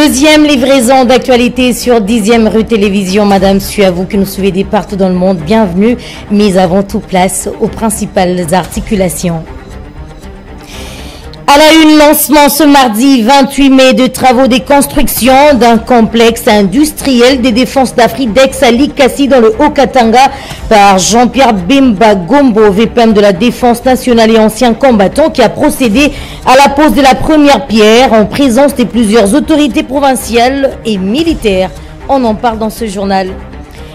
Deuxième livraison d'actualité sur 10e rue Télévision. Madame Su, à vous qui nous suivez des partout dans le monde, bienvenue. Mais avant tout, place aux principales articulations. À la une, lancement ce mardi 28 mai de travaux de construction d'un complexe industriel des défenses d'Afridex à Likasi dans le Haut-Katanga par Jean-Pierre Bemba Gombo, VPM de la Défense nationale et ancien combattant, qui a procédé à la pose de la première pierre en présence de plusieurs autorités provinciales et militaires. On en parle dans ce journal.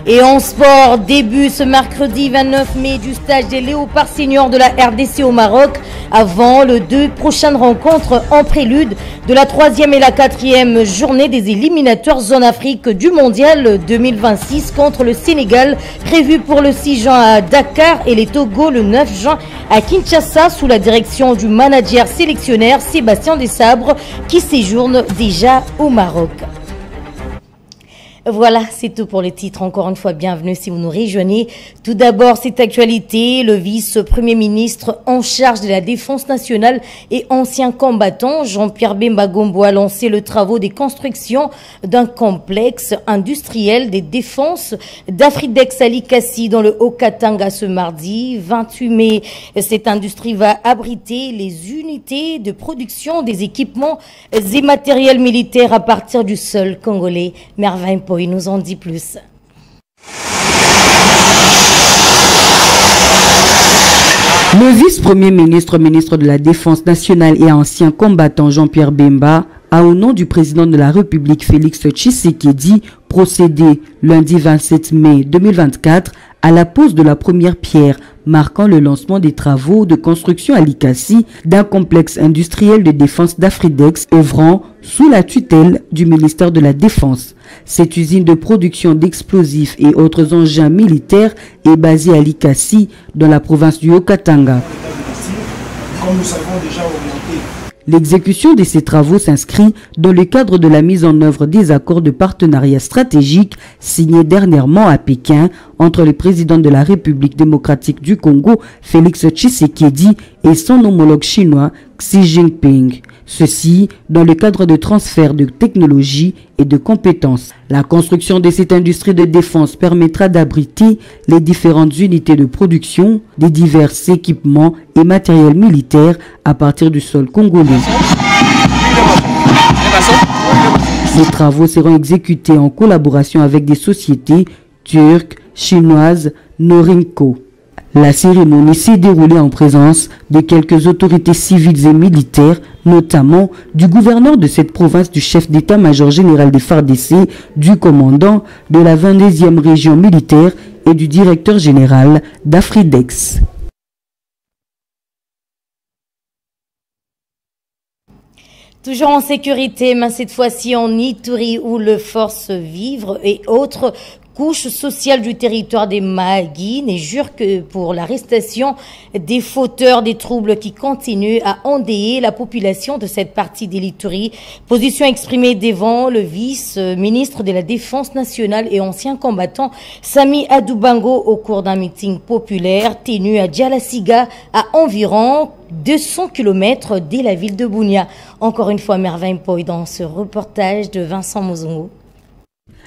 Et en sport, début ce mercredi 29 mai du stage des Léopards seniors de la RDC au Maroc avant les 2 prochaines rencontres en prélude de la 3e et la 4e journée des éliminateurs zone Afrique du mondial 2026 contre le Sénégal, prévu pour le 6 juin à Dakar et les Togo le 9 juin à Kinshasa sous la direction du manager sélectionneur Sébastien Desabre qui séjourne déjà au Maroc. Voilà, c'est tout pour le titre. Encore une fois, bienvenue si vous nous rejoignez. Tout d'abord, cette actualité, le vice-premier ministre en charge de la Défense nationale et ancien combattant, Jean-Pierre Bemba Gombo, a lancé le travaux des constructions d'un complexe industriel des défenses d'Afridex à Likasi dans le Haut-Katanga ce mardi 28 mai. Cette industrie va abriter les unités de production des équipements et matériels militaires à partir du sol congolais. Merveille. Il nous en dit plus. Le vice-premier ministre, ministre de la Défense nationale et ancien combattant Jean-Pierre Bemba a, au nom du président de la République Félix Tshisekedi, procédé lundi 27 mai 2024 à la pose de la première pierre marquant le lancement des travaux de construction à Likasi d'un complexe industriel de défense d'Afridex œuvrant sous la tutelle du ministère de la Défense. Cette usine de production d'explosifs et autres engins militaires est basée à Likasi dans la province du Haut-Katanga. Comme nous savons déjà orienté. L'exécution de ces travaux s'inscrit dans le cadre de la mise en œuvre des accords de partenariat stratégique signés dernièrement à Pékin entre le président de la République démocratique du Congo, Félix Tshisekedi, et son homologue chinois, Xi Jinping. Ceci dans le cadre de transfert de technologies et de compétences. La construction de cette industrie de défense permettra d'abriter les différentes unités de production des divers équipements et matériels militaires à partir du sol congolais. Les travaux seront exécutés en collaboration avec des sociétés turques, chinoises, Norinco. La cérémonie s'est déroulée en présence de quelques autorités civiles et militaires, notamment du gouverneur de cette province, du chef d'état-major général des FARDC, du commandant de la 22e région militaire et du directeur général d'Afridex. Toujours en sécurité, mais cette fois-ci en Ituri où le force vivre et autres couche sociale du territoire des Mahagi ne jure que pour l'arrestation des fauteurs des troubles qui continuent à endeuiller la population de cette partie de l'Ituri. Position exprimée devant le vice-ministre de la Défense nationale et ancien combattant Sami Adoubango au cours d'un meeting populaire tenu à Djalasiga à environ 200 km de la ville de Bunia. Encore une fois, Merveille Poy dans ce reportage de Vincent Mozongo.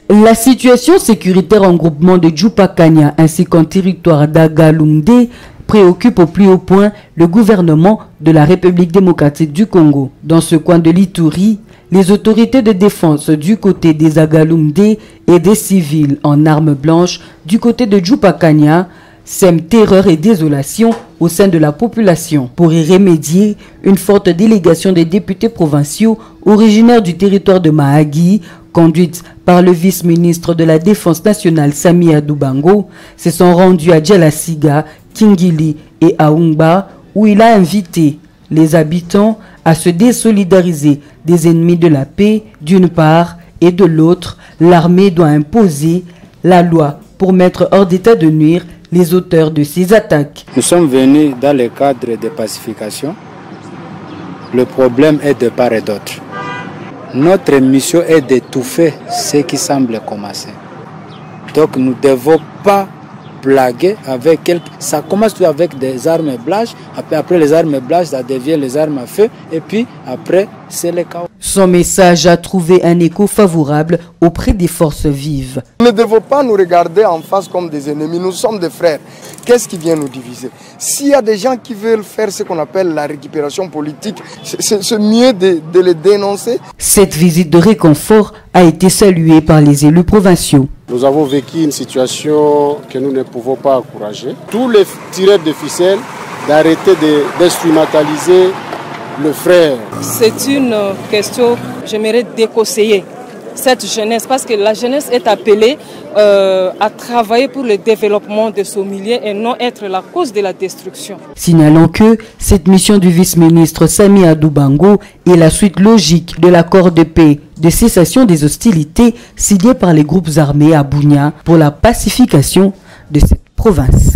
La situation sécuritaire en groupement de Djoupakanya ainsi qu'en territoire d'Agalumde préoccupe au plus haut point le gouvernement de la République démocratique du Congo. Dans ce coin de l'Ituri, les autorités de défense du côté des Agalumde et des civils en armes blanches du côté de Djoupakanya sèment terreur et désolation au sein de la population. Pour y remédier, une forte délégation des députés provinciaux originaires du territoire de Mahagi, conduite par le vice-ministre de la Défense nationale Sami Adoubango, se sont rendus à Djalasiga, Kingili et Aoumba, où il a invité les habitants à se désolidariser des ennemis de la paix d'une part et de l'autre. L'armée doit imposer la loi pour mettre hors d'état de nuire les auteurs de ces attaques. Nous sommes venus dans le cadre de pacification. Le problème est de part et d'autre. Notre mission est d'étouffer ce qui semble commencer. Donc nous ne devons pas blaguer avec quelqu'un. Ça commence tout avec des armes blanches. Après les armes blanches, ça devient les armes à feu. Et puis après, c'est le chaos. Son message a trouvé un écho favorable auprès des forces vives. Nous ne devons pas nous regarder en face comme des ennemis, nous sommes des frères. Qu'est-ce qui vient nous diviser? S'il y a des gens qui veulent faire ce qu'on appelle la récupération politique, c'est mieux de les dénoncer. Cette visite de réconfort a été saluée par les élus provinciaux. Nous avons vécu une situation que nous ne pouvons pas encourager. Tous les tireurs de ficelles d'arrêter d'instrumentaliser le frère. C'est une question que j'aimerais déconseiller cette jeunesse parce que la jeunesse est appelée à travailler pour le développement de son milieu et non être la cause de la destruction. Signalons que cette mission du vice-ministre Sami Adoubango est la suite logique de l'accord de paix de cessation des hostilités signé par les groupes armés à Bunia pour la pacification de cette province.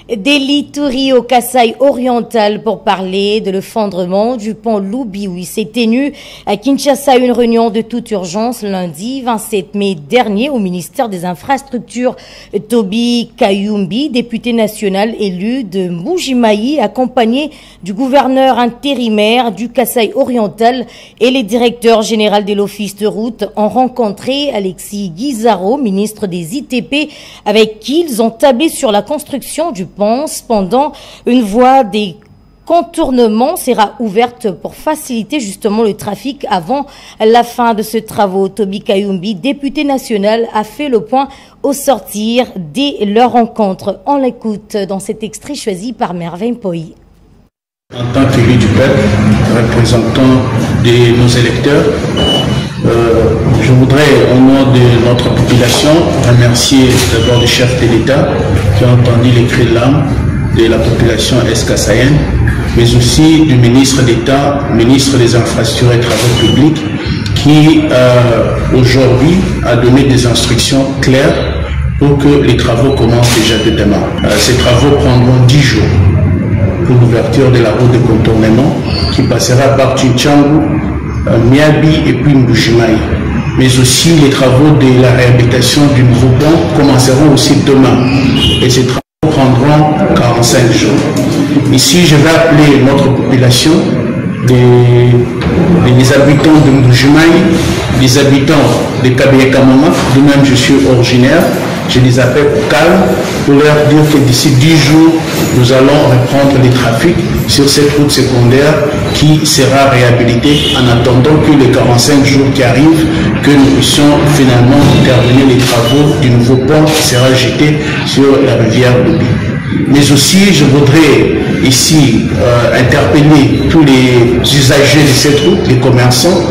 D'Elituri au Kasaï oriental pour parler de l'effondrement du pont Loubi. Oui, s'est tenu à Kinshasa une réunion de toute urgence lundi 27 mai dernier au ministère des Infrastructures. Toby Kayumbi, député national élu de Mbujimayi, accompagné du gouverneur intérimaire du Kasaï oriental et les directeurs généraux de l'office de route, ont rencontré Alexis Guizaro, ministre des ITP, avec qui ils ont tablé sur la construction du pont. Cependant, une voie des contournements sera ouverte pour faciliter justement le trafic avant la fin de ce travaux. Toby Kayumbi, député national, a fait le point au sortir de leur rencontre. On l'écoute dans cet extrait choisi par Merveille Poy. En tant qu'élu du peuple, représentant de nos électeurs, je voudrais, au nom de notre population, remercier d'abord le chef de l'État qui a entendu les cris de l'âme de la population est-kassaïenne, mais aussi du ministre d'État, ministre des Infrastructures et Travaux Publics, qui aujourd'hui a donné des instructions claires pour que les travaux commencent déjà dès demain. Ces travaux prendront 10 jours pour l'ouverture de la route de contournement qui passera par Tchinchangu, Miabi et puis Mbujimayi. Mais aussi les travaux de la réhabilitation du nouveau pont commenceront aussi demain. Et ces travaux prendront 45 jours. Ici, je vais appeler notre population, les habitants de Mbujimayi, les habitants de Kabeye-Kamama, d'où-même je suis originaire. Je les appelle au calme pour leur dire que d'ici 10 jours, nous allons reprendre les trafics sur cette route secondaire qui sera réhabilitée en attendant que les 45 jours qui arrivent, que nous puissions finalement terminer les travaux du nouveau pont qui sera jeté sur la rivière Loubi. Mais aussi, je voudrais ici interpeller tous les usagers de cette route, les commerçants,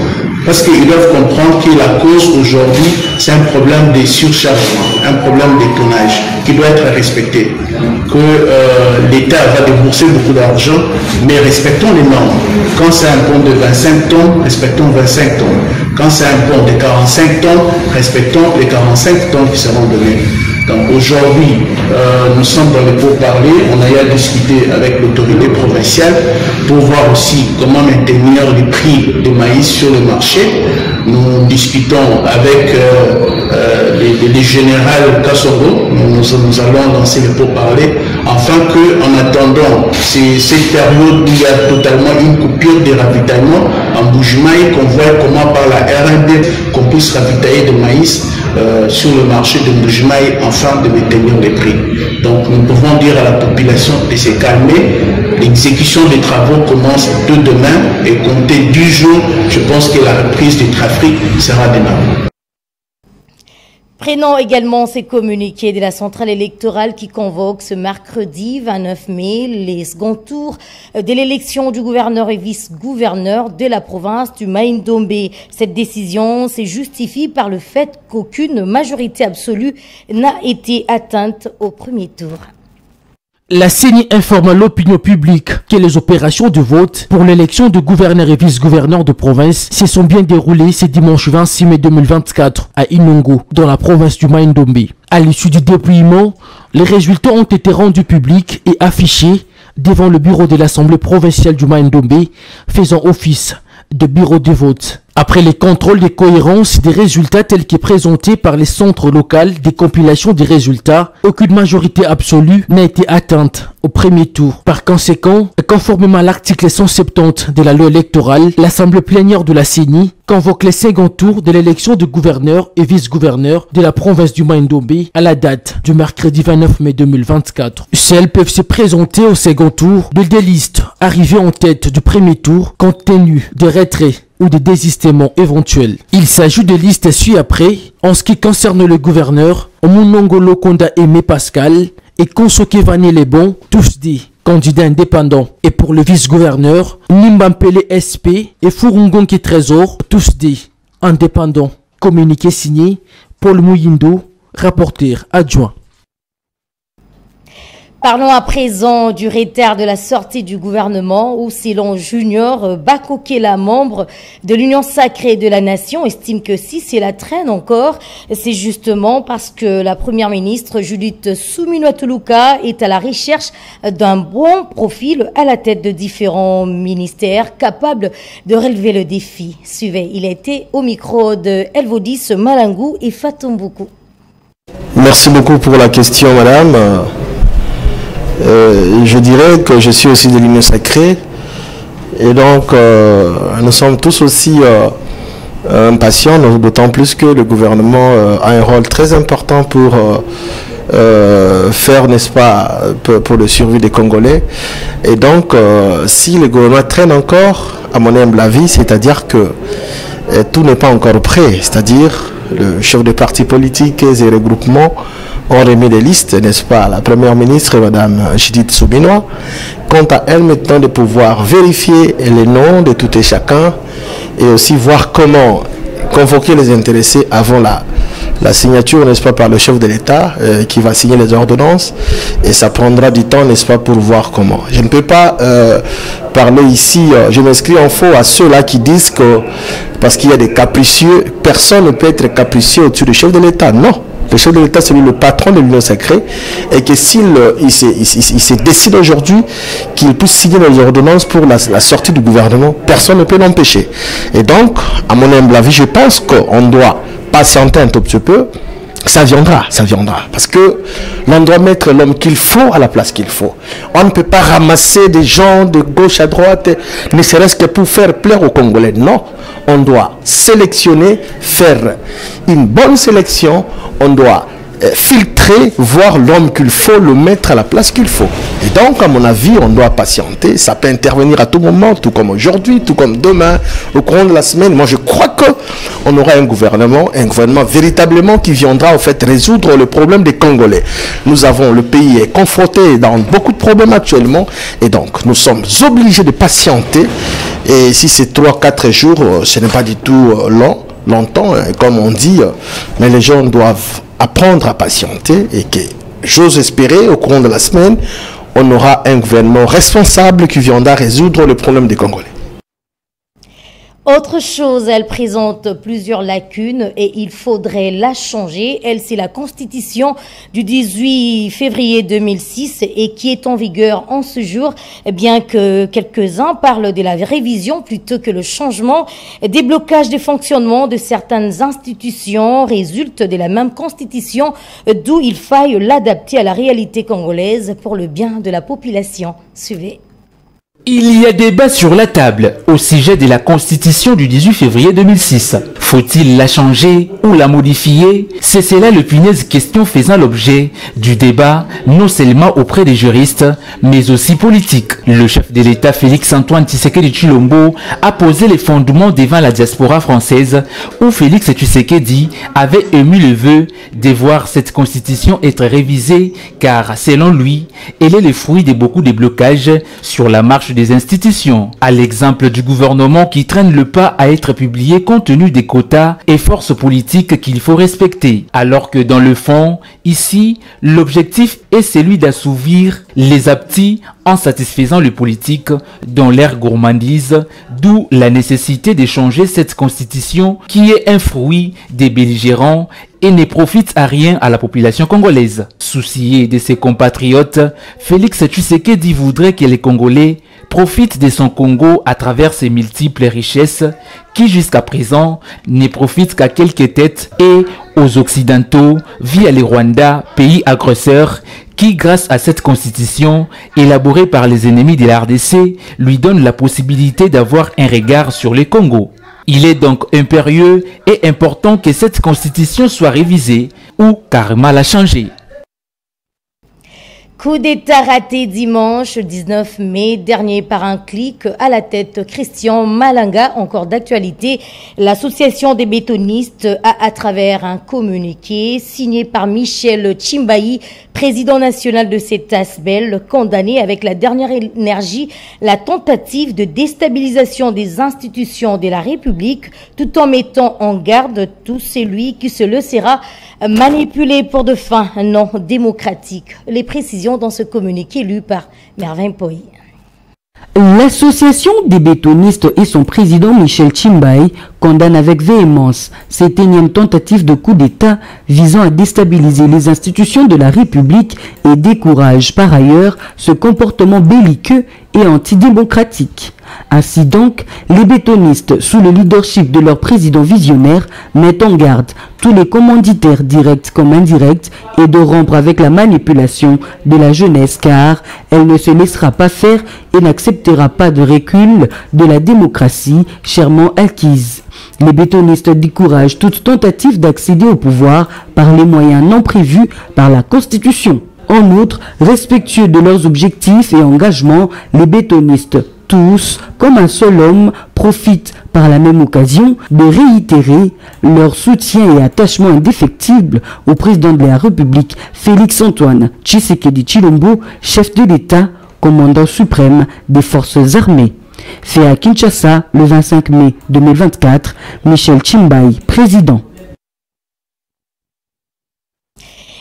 parce qu'ils doivent comprendre que la cause aujourd'hui, c'est un problème de surchargement, un problème de tonnage qui doit être respecté. Que l'État va débourser beaucoup d'argent, mais respectons les normes. Quand c'est un pont de 25 tonnes, respectons 25 tonnes. Quand c'est un pont de 45 tonnes, respectons les 45 tonnes qui seront données. Donc aujourd'hui, nous sommes dans les pourparlers, on a eu à discuter avec l'autorité provinciale pour voir aussi comment maintenir les prix de maïs sur le marché. Nous discutons avec les générales Kassoro, nous allons lancer les pourparlers, afin que, en attendant cette période où il y a totalement une coupure de ravitaillement en Mbujimayi, qu'on voit comment par la RND qu'on puisse ravitailler de maïs sur le marché de Mbujimayi afin de maintenir les prix. Donc nous pouvons dire à la population de se calmer. L'exécution des travaux commence dès demain et compter 10 jours, je pense que la reprise du trafic sera demain. Prenons également ces communiqués de la centrale électorale qui convoque ce mercredi 29 mai les seconds tours de l'élection du gouverneur et vice-gouverneur de la province du Maïndombe. Cette décision se justifie par le fait qu'aucune majorité absolue n'a été atteinte au premier tour. La CENI informe l'opinion publique que les opérations de vote pour l'élection de gouverneur et vice-gouverneur de province se sont bien déroulées ce dimanche 26 mai 2024 à Inongo, dans la province du Maïndombe. À l'issue du dépouillement, les résultats ont été rendus publics et affichés devant le bureau de l'Assemblée provinciale du Maïndombe, faisant office de bureau de vote. Après les contrôles de cohérence des résultats tels que présentés par les centres locaux des compilations des résultats, aucune majorité absolue n'a été atteinte au premier tour. Par conséquent, conformément à l'article 170 de la loi électorale, l'Assemblée plénière de la CENI convoque les second tours de l'élection de gouverneur et vice-gouverneur de la province du Mai-Ndombe à la date du mercredi 29 mai 2024. Celles peuvent se présenter au second tour de des listes arrivées en tête du premier tour compte tenu des retraits ou des désistements éventuels. Il s'agit de listes ci-après. En ce qui concerne le gouverneur, Omunongolo Konda Aimé Pascal et Konsoke Vané Lebon, tous dits candidats indépendants. Et pour le vice-gouverneur, Nimbampele SP et Furungonki Trésor, tous dits indépendants. Communiqué signé Paul Mouyindo, rapporteur adjoint. Parlons à présent du retard de la sortie du gouvernement où Silon Junior Bakokela, membre de l'Union sacrée de la nation, estime que si cela traîne encore, c'est justement parce que la première ministre Judith Suminwa-Tuluka est à la recherche d'un bon profil à la tête de différents ministères capables de relever le défi. Suivez, il a été au micro de Elvodis Malangou et Fatomboukou. Merci beaucoup pour la question, madame. Je dirais que je suis aussi de l'Union sacrée et donc nous sommes tous aussi impatients, d'autant plus que le gouvernement a un rôle très important pour faire, n'est-ce pas, pour le survie des Congolais. Et donc si le gouvernement traîne encore, à mon humble avis, c'est-à-dire que tout n'est pas encore prêt, c'est-à-dire le chef des partis politiques et regroupements ont remis des listes, n'est-ce pas, la première ministre, Madame Judith Suminwa. Quant à elle, maintenant, de pouvoir vérifier les noms de tout et chacun et aussi voir comment convoquer les intéressés avant la signature, n'est-ce pas, par le chef de l'État qui va signer les ordonnances. Et ça prendra du temps, n'est-ce pas, pour voir comment. Je ne peux pas parler ici, je m'inscris en faux à ceux-là qui disent que parce qu'il y a des capricieux, personne ne peut être capricieux au-dessus du chef de l'État. Non. Le chef de l'État, c'est lui le patron de l'Union sacrée, et que s'il se décide aujourd'hui qu'il puisse signer les ordonnances pour la sortie du gouvernement, personne ne peut l'empêcher. Et donc, à mon humble avis, je pense qu'on doit patienter un tout petit peu. Ça viendra, parce que l'on doit mettre l'homme qu'il faut à la place qu'il faut. On ne peut pas ramasser des gens de gauche à droite, ne serait-ce que pour faire plaire aux Congolais. Non, on doit sélectionner, faire une bonne sélection, on doit filtrer, voir l'homme qu'il faut, le mettre à la place qu'il faut. Et donc, à mon avis, on doit patienter. Ça peut intervenir à tout moment, tout comme aujourd'hui, tout comme demain, au courant de la semaine. Moi, je crois qu'on aura un gouvernement véritablement qui viendra, en fait, résoudre le problème des Congolais. Le pays est confronté dans beaucoup de problèmes actuellement. Et donc, nous sommes obligés de patienter. Et si c'est 3-4 jours, ce n'est pas du tout longtemps, comme on dit, mais les gens doivent apprendre à patienter et que j'ose espérer au courant de la semaine, on aura un gouvernement responsable qui viendra résoudre le problème des Congolais. Autre chose, elle présente plusieurs lacunes et il faudrait la changer. Elle, c'est la Constitution du 18 février 2006 et qui est en vigueur en ce jour, bien que quelques-uns parlent de la révision plutôt que le changement. Des blocages de fonctionnement de certaines institutions résultent de la même Constitution, d'où il faille l'adapter à la réalité congolaise pour le bien de la population. Suivez. Il y a débat sur la table au sujet de la Constitution du 18 février 2006. Faut-il la changer ou la modifier? C'est cela l'épineuse question faisant l'objet du débat, non seulement auprès des juristes, mais aussi politiques. Le chef de l'État Félix-Antoine Tshisekedi Tshilombo a posé les fondements devant la diaspora française, où Félix Tshisekedi avait émis le vœu de voir cette Constitution être révisée, car selon lui, elle est le fruit de beaucoup de blocages sur la marche des institutions, à l'exemple du gouvernement qui traîne le pas à être publié compte tenu des quotas et forces politiques qu'il faut respecter. Alors que dans le fond, ici, l'objectif est celui d'assouvir les appétits en satisfaisant les politiques dans leur gourmandise, d'où la nécessité de changer cette constitution qui est un fruit des belligérants et ne profite à rien à la population congolaise. Soucié de ses compatriotes, Félix Tshisekedi voudrait que les Congolais profitent de son Congo à travers ses multiples richesses qui jusqu'à présent ne profitent qu'à quelques têtes et aux Occidentaux via les Rwanda, pays agresseurs qui, grâce à cette constitution élaborée par les ennemis de la RDC, lui donne la possibilité d'avoir un regard sur les Congo. Il est donc impérieux et important que cette constitution soit révisée ou carrément la changer. Coup d'État raté dimanche 19 mai dernier par un clic à la tête. Christian Malanga, encore d'actualité. L'association des bétonistes a, à travers un communiqué signé par Michel Chimbaï, président national de cet ASBEL, condamné avec la dernière énergie la tentative de déstabilisation des institutions de la République, tout en mettant en garde tout celui qui se laissera manipuler pour de fins non démocratiques. Les précisions dans ce communiqué lu par Mervin Poy. L'association des bétonistes et son président Michel Chimbaï condamnent avec véhémence cette énième tentative de coup d'État visant à déstabiliser les institutions de la République et décourage par ailleurs ce comportement belliqueux et antidémocratique. Ainsi donc, les bétonistes, sous le leadership de leur président visionnaire, mettent en garde tous les commanditaires directs comme indirects et de rompre avec la manipulation de la jeunesse car elle ne se laissera pas faire et n'acceptera pas de recul de la démocratie chèrement acquise. Les bétonistes découragent toute tentative d'accéder au pouvoir par les moyens non prévus par la Constitution. En outre, respectueux de leurs objectifs et engagements, les bétonistes, tous, comme un seul homme, profitent par la même occasion de réitérer leur soutien et attachement indéfectible au président de la République, Félix-Antoine Tshisekedi Tshilombo, chef de l'État, commandant suprême des forces armées. Fait à Kinshasa le 25 mai 2024, Michel Chimbaï, président.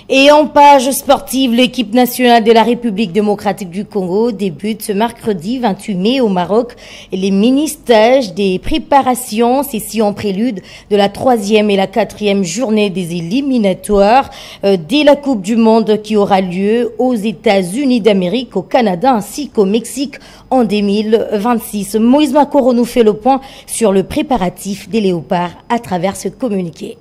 Et en page sportive, l'équipe nationale de la République démocratique du Congo débute ce mercredi 28 mai au Maroc les mini-stages des préparations, ceci en prélude de la 3e et la 4e journée des éliminatoires dès la Coupe du Monde qui aura lieu aux États-Unis d'Amérique, au Canada ainsi qu'au Mexique en 2026. Moïse Makoro nous fait le point sur le préparatif des Léopards à travers ce communiqué.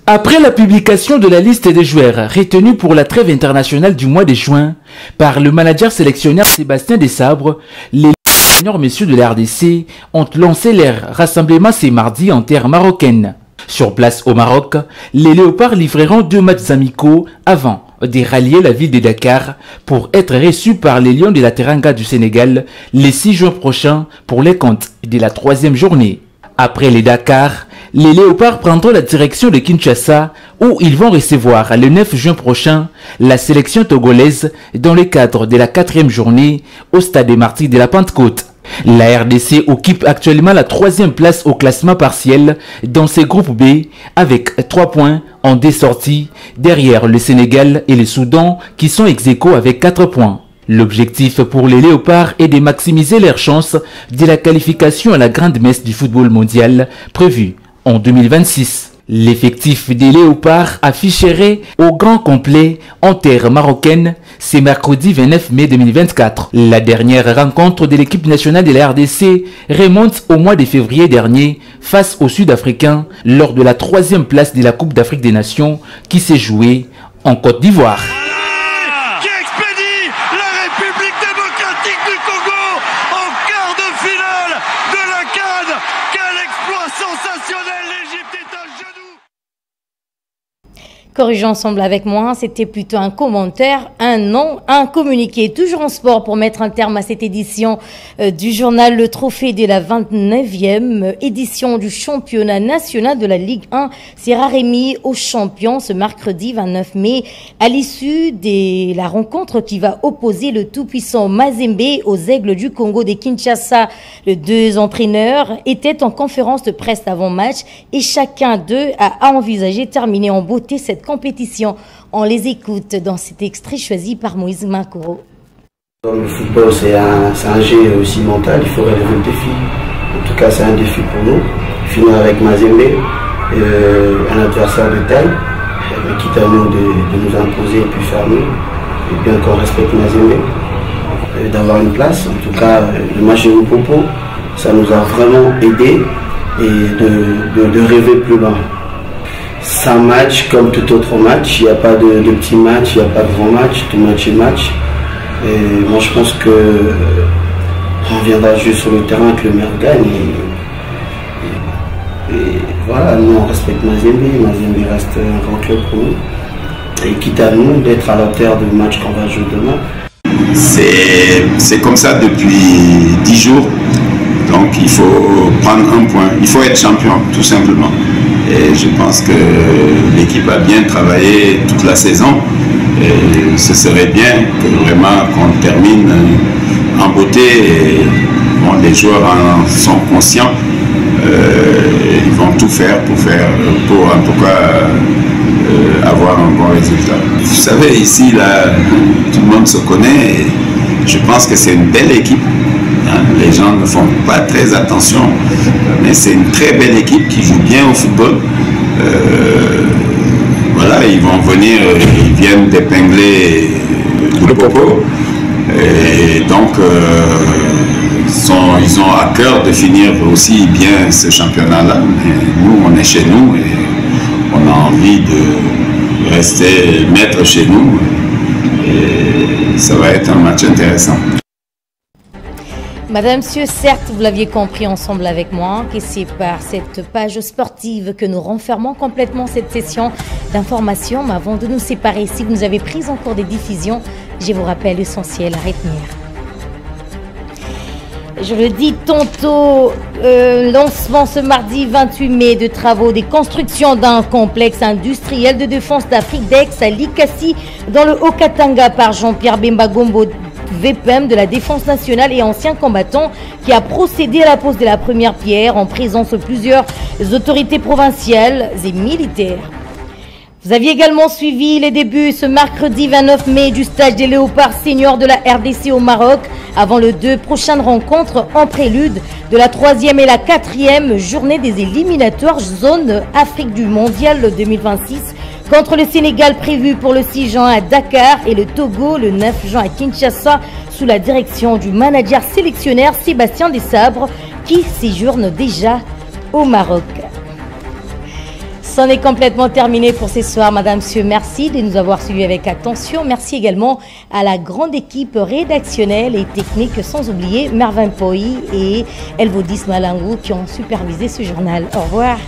Après la publication de la liste des joueurs retenus pour la trêve internationale du mois de juin par le manager sélectionneur Sébastien Desabre, les seniors messieurs de la RDC ont lancé leur rassemblement ce mardi en terre marocaine. Sur place au Maroc, les Léopards livreront 2 matchs amicaux avant de rallier la ville de Dakar pour être reçus par les Lions de la Teranga du Sénégal les 6 juin prochains pour les comptes de la 3e journée. Après les Dakar, les Léopards prendront la direction de Kinshasa où ils vont recevoir le 9 juin prochain la sélection togolaise dans le cadre de la 4e journée au stade des Martyrs de la Pentecôte. La RDC occupe actuellement la 3e place au classement partiel dans ce groupe B avec 3 points en 2 sorties derrière le Sénégal et le Soudan qui sont ex-aequo avec 4 points. L'objectif pour les Léopards est de maximiser leurs chances de la qualification à la grande messe du football mondial prévue en 2026. L'effectif des Léopards afficherait au grand complet en terre marocaine ce mercredi 29 mai 2024. La dernière rencontre de l'équipe nationale de la RDC remonte au mois de février dernier face aux Sud-Africains lors de la 3e place de la Coupe d'Afrique des Nations qui s'est jouée en Côte d'Ivoire. Corrigeons ensemble avec moi, c'était plutôt un commentaire, un nom, un communiqué. Toujours en sport pour mettre un terme à cette édition du journal Le Trophée de la 29e édition du championnat national de la Ligue 1 sera remis aux champions ce mercredi 29 mai à l'issue de la rencontre qui va opposer le tout-puissant Mazembe aux Aigles du Congo de Kinshasa. Les 2 entraîneurs étaient en conférence de presse avant-match et chacun d'eux a envisagé terminer en beauté cette compétition. On les écoute dans cet extrait choisi par Moïse Makoro. Le football, c'est un jeu aussi mental, il faut relever le défi. En tout cas, c'est un défi pour nous. Finir avec Mazembe, un adversaire de taille, quitte à nous de nous imposer et puis faire mieux. Et bien qu'on respecte Mazembe, d'avoir une place. En tout cas, le match de Lupopo, ça nous a vraiment aidé et de rêver plus loin. C'est un match comme tout autre match. Il n'y a pas de petits matchs, il n'y a pas de grands matchs. Tout match est match. Et moi, je pense que on viendra juste sur le terrain que le meilleur gagne. Et voilà, nous on respecte Mazembe. Mazembe reste un grand club pour nous. Et quitte à nous d'être à la hauteur du match qu'on va jouer demain. C'est comme ça depuis 10 jours. Donc il faut prendre un point. Il faut être champion, tout simplement. Et je pense que l'équipe a bien travaillé toute la saison. Et ce serait bien que vraiment qu'on termine en beauté. Et bon, les joueurs en sont conscients. Ils vont tout faire pour en tout cas avoir un bon résultat. Vous savez, ici, là, tout le monde se connaît. Et je pense que c'est une belle équipe. Les gens ne font pas très attention, mais c'est une très belle équipe qui joue bien au football. Voilà, ils vont venir, ils viennent d'épingler le Popo. Et donc, ils ont à cœur de finir aussi bien ce championnat-là. Nous, on est chez nous et on a envie de rester maître chez nous. Et ça va être un match intéressant. Madame, Monsieur, certes, vous l'aviez compris ensemble avec moi, que c'est par cette page sportive que nous renfermons complètement cette session d'information. Mais avant de nous séparer, si vous nous avez pris en cours des diffusions, je vous rappelle l'essentiel à retenir. Je le dis tantôt, lancement ce mardi 28 mai de travaux de construction d'un complexe industriel de défense d'Afrique d'Aix à Likasi dans le Haut-Katanga par Jean-Pierre Bemba Gombo, VPM de la Défense nationale et ancien combattant, qui a procédé à la pose de la première pierre en présence de plusieurs autorités provinciales et militaires. Vous aviez également suivi les débuts ce mercredi 29 mai du stage des Léopards seniors de la RDC au Maroc avant les 2 prochaines rencontres en prélude de la 3e et la 4e journée des éliminatoires zone Afrique du Mondial 2026 contre le Sénégal prévu pour le 6 juin à Dakar et le Togo le 9 juin à Kinshasa sous la direction du manager sélectionneur Sébastien Desabres qui séjourne déjà au Maroc. C'en est complètement terminé pour ce soir, Madame, Monsieur. Merci de nous avoir suivis avec attention. Merci également à la grande équipe rédactionnelle et technique, sans oublier Mervin Poi et Elvodis Malangou qui ont supervisé ce journal. Au revoir.